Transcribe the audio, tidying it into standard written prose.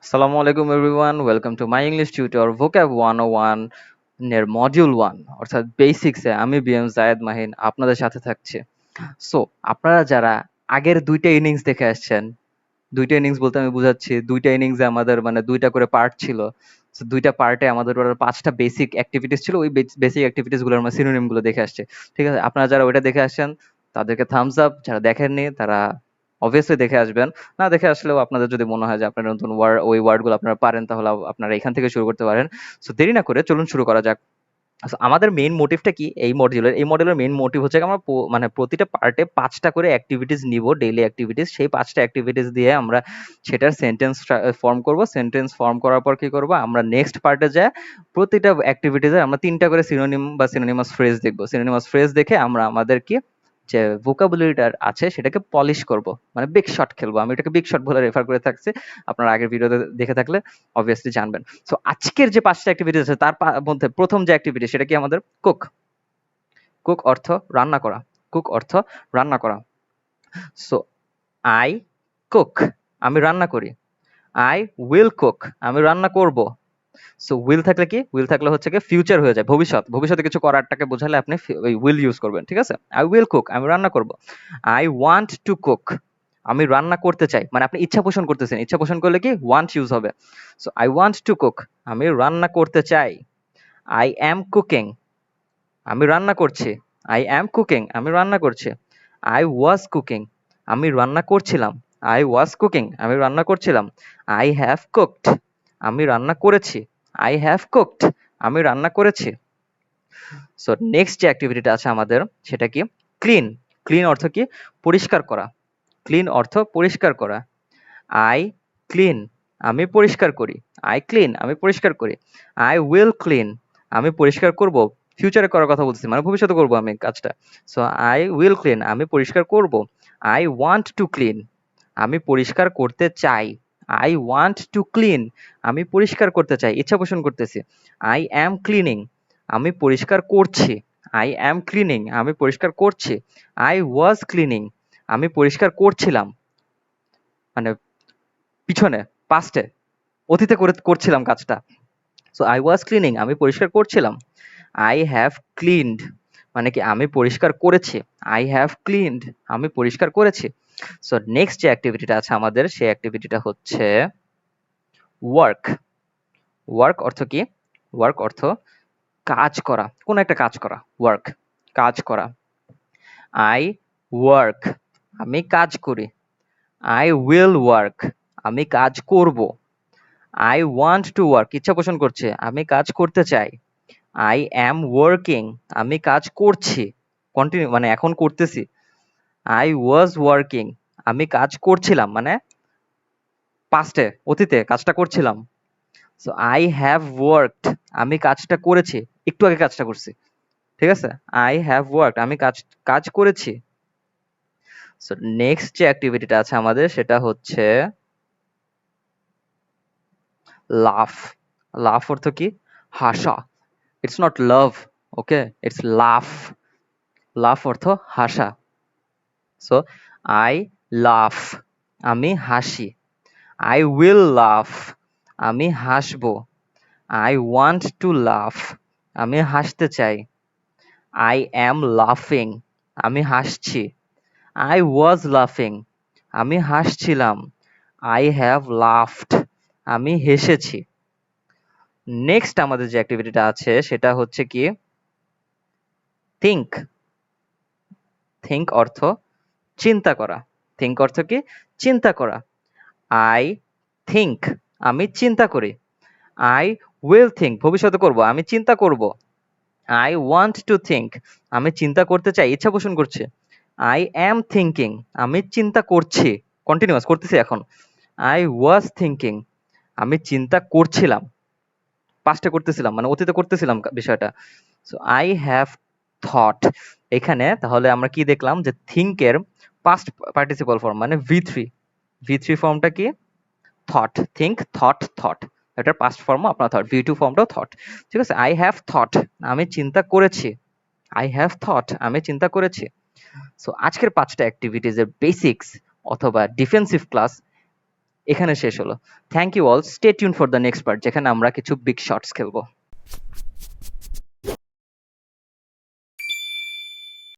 Assalamu alaikum everyone. Welcome to my English tutor vocab 101 এর module 1 অর্থাৎ বেসিক্সে আমি BM জায়েদ মাহিন আপনাদের সাথে থাকছি। সো আপনারা যারা আগের দুইটা ইনিংস দেখে আসছেন, দুইটা ইনিংস বলতে আমি বুঝাচ্ছি দুইটা ইনিংসে আমাদের মানে দুইটা করে পার্ট ছিল। So, দুইটা পার্টে আমাদের ওরা 5টা বেসিক অ্যাক্টিভিটিস ছিল। ওই বেসিক অ্যাক্টিভিটিস গুলোর আমরা সিনোনিম গুলো দেখে আসছি। ঠিক আছে? আপনারা যারা ওইটা দেখে আসছেন তাদেরকে থামস আপ, যারা দেখেননি তারা অবভিয়াসলি দেখে আসবেন। না দেখে আসলেও আপনাদের যদি মনে হয় যে আপনারা নতুন ওই ওয়ার্ড গুলো আপনারা পারেন তাহলে আপনারা এখান থেকে শুরু করতে পারেন। সো দেরি না করে চলুন শুরু করা যাক। আচ্ছা, আমাদের মেইন মোটিভটা কি এই মডিউলের মেইন মোটিভ হচ্ছে আমরা মানে প্রতিটা পার্টে 5টা করে অ্যাক্টিভিটিস নিব, ডেইলি অ্যাক্টিভিটিস। সেই 5টা অ্যাক্টিভিটিস দিয়ে আমরা সেটার সেন্টেন্স ফর্ম করব। সেন্টেন্স ফর্ম করার পর কি করব, আমরা নেক্সট পার্টে যাই প্রতিটা অ্যাক্টিভিটিসে আমরা 3টা করে সিনোনিম বা সিনোনিমাস ফ্রেজ দেখব। সিনোনিমাস ফ্রেজ দেখে আমরা আমাদের কি যে ভোকাবুলারিটা আছে সেটাকে পলিশ করব, মানে বিগ শট খেলবো। আমি এটাকে বিগ শট বলে রেফার করে থাকছি, আপনারা আগের ভিডিওতে দেখে থাকলে অবভিয়াসলি জানবেন। সো আজকের যে 5টা অ্যাক্টিভিটি আছে তার মধ্যে প্রথম যে অ্যাক্টিভিটি সেটা কি আমাদের কুক। কুক অর্থ রান্না করা। কুক অর্থ রান্না করা। সো আই কুক, আমি রান্না করি। আই উইল কুক, আমি রান্না করব। সো উইল থাকলে কি, উইল থাকলে হচ্ছে কি ফিউচার হয়ে যায়, ভবিষ্যৎ। ভবিষ্যতে কিছু করারটাকে বোঝালে আপনি ওই উইল ইউজ করবেন। ঠিক আছে? আই উইল কুক, আমি রান্না করব। আই ওয়ান্ট টু কুক, আমি রান্না করতে চাই, মানে আপনি ইচ্ছা পোষণ করতেছেন। ইচ্ছা পোষণ করলে কি ওয়ান্ট ইউজ হবে। So I want to cook, আমি রান্না করতে চাই। আই অ্যাম কুকিং, আমি রান্না করছি। আই অ্যাম কুকিং, আমি রান্না করছি। আই ওয়াজ কুকিং, আমি রান্না করছিলাম। আই ওয়াজ কুকিং, আমি রান্না করছিলাম। আই হ্যাভ কুকড, আমি রান্না করেছি। আই হ্যাভ কুকড, আমি রান্না করেছি। সো নেক্সট যে অ্যাক্টিভিটিটা আছে আমাদের সেটা কি ক্লিন। ক্লিন অর্থ কি পরিষ্কার করা। ক্লিন অর্থ পরিষ্কার করা। আই ক্লিন, আমি পরিষ্কার করি। আই ক্লিন, আমি পরিষ্কার করি। আই উইল ক্লিন, আমি পরিষ্কার করব। ফিউচারে করার কথা বলতেছি, মানে ভবিষ্যতে করব আমি কাজটা। সো আই উইল ক্লিন, আমি পরিষ্কার করব। আই ওয়ান্ট টু ক্লিন, আমি পরিষ্কার করতে চাই। আই ওয়ান্ট টু ক্লিন, আমি পরিষ্কার করতে চাই, ইচ্ছা পোষণ করতেছি। আই অ্যাম ক্লিনিং, আমি পরিষ্কার করছি। আই অ্যাম ক্লিনিং, আমি পরিষ্কার করছি। আই ওয়াজ ক্লিনিং, আমি পরিষ্কার করছিলাম, মানে পিছনে, পাস্টে, অতীতে করছিলাম কাজটা। সো আই ওয়াজ ক্লিনিং, আমি পরিষ্কার করছিলাম। আই হ্যাভ ক্লিনড, মানে কি আমি পরিষ্কার করেছি। আই হ্যাভ ক্লিনড, আমি পরিষ্কার করেছি। সো নেক্সট যে অ্যাক্টিভিটিটা আছে আমাদের সেই অ্যাক্টিভিটিটা হচ্ছে ওয়ার্ক। ওয়ার্ক অর্থ কি, ওয়ার্ক অর্থ কাজ করা, কোন একটা কাজ করা। ওয়ার্ক কাজ করা। আই ওয়ার্ক, আমি কাজ করি। আই উইল ওয়ার্ক, আমি কাজ করব। আই ওয়ান্ট টু ওয়ার্ক, ইচ্ছা পোষণ করছে, আমি কাজ করতে চাই। আই অ্যাম ওয়ার্কিং, আমি কাজ করছি, কন্টিনিউ মানে এখন করতেছি। আই ওয়াজ ওয়ার্কিং, আমি কাজ করছিলাম, মানে পাস্টে, অতীতে কাজটা করছিলাম। সো আই হ্যাভ ওয়ার্কড, আমি কাজটা করেছি, একটু আগে কাজটা করছি। ঠিক আছে? আই হ্যাভ ওয়ার্কড, আমি কাজ কাজ করেছি। সো নেক্সট যে অ্যাক্টিভিটিটা আছে আমাদের সেটা হচ্ছে লাফ। লাফ অর্থ কি হাসা। It's not love, okay, it's লাফ। লাফ অর্থ হাসা। সো আই লাফ, আমি হাসি। আই উইল লাফ, আমি হাসবো। আই ওয়ান্ট টু লাফ, আমি হাসতে চাই। আই অ্যাম লাফিং, আমি হাসছি। আই ওয়াজ লাফিং, আমি হাসছিলাম। আই হ্যাভ লাফড, আমি হেসেছি। নেক্সট আমাদের যে অ্যাক্টিভিটিটা আছে সেটা হচ্ছে কি থিঙ্ক। থিঙ্ক অর্থ চিন্তা করা। থিঙ্ক অর্থ কি চিন্তা করা। আই থিঙ্ক, আমি চিন্তা করি। আই উইল থিঙ্ক, ভবিষ্যতে করব, আমি চিন্তা করব। আই ওয়ান্ট টু থিঙ্ক, আমি চিন্তা করতে চাই, ইচ্ছা পোষণ করছে। আই অ্যাম থিঙ্কিং, আমি চিন্তা করছি, কন্টিনিউয়াস করতেছি এখন। আই ওয়াজ থিঙ্কিং, আমি চিন্তা করছিলাম, পাস্টে করতেছিলাম, মানে অতীতে করতেছিলাম বিষয়টা। So I have thought. এখানে তাহলে আমরা কি দেখলাম যে থিঙ্কের পাস্ট পার্টিসিপল ফর্ম মানে ভি3। ভি3 ফর্মটা কি থট। থিঙ্ক থট থট, এটার পাস্ট ফর্মও আপনার থট। ভি2 ফর্মটাও থট। ঠিক আছে? আই হ্যাভ থট, আমি চিন্তা করেছি। আই হ্যাভ থট, আমি চিন্তা করেছি। সো আজকের 5টা অ্যাক্টিভিটিজ এর বেসিক্স অথবা ডিফেন্সিভ ক্লাস এখানে শেষ হলো। Thank you all, stay tuned for the next part যেখানে আমরা কিছু বিগ শটস খেলবো।